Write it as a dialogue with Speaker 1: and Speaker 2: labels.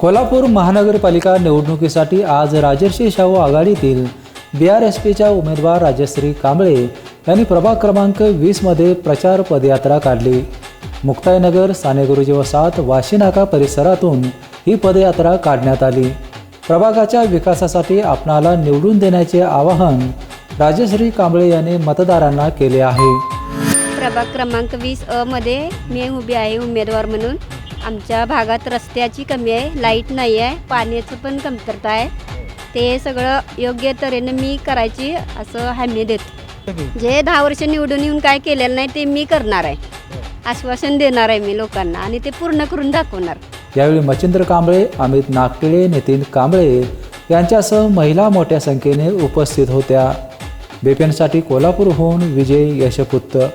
Speaker 1: कोल्हापूर महानगरपालिका निवडणुकीसाठी आज राजर्षी शाहू आघाडीतील BRSPच्या उमेदवार राजश्री कांबळे यांनी प्रभाग क्रमांक 20मध्ये प्रचार पदयात्रा काढली। मुक्ताईनगर, सानेगुरुजी वसाहत, वाशीनाका परिसरातून ही पदयात्रा काढण्यात आली। प्रभागाच्या विकासासाठी आपणाला निवडून देण्याचे आवाहन राजश्री कांबळे यांनी मतदारांना केले आहे।
Speaker 2: प्रभाग क्रमांक 20 मध्ये मी उभी आहे उमेदवार म्हणून। आमच्या भागात रस्त्याची कमी आहे, लाईट नाही आहे, पाण्याचं पण कमतरता आहे। ते सगळं योग्य तऱ्हेने मी करायची असं हमी देतो। जे 10 वर्ष निवडून येऊन काय केलेलं नाही ते मी करणार आहे, आश्वासन देणार आहे मी लोकांना आणि ते पूर्ण करून दाखवणार।
Speaker 1: यावेळी मच्छिंद्र कांबळे, अमित नागटिळे, नितीन कांबळे यांच्यासह महिला मोठ्या संख्येने उपस्थित होत्या। BPNसाठी कोल्हापूरहून विजय यशपुत्र।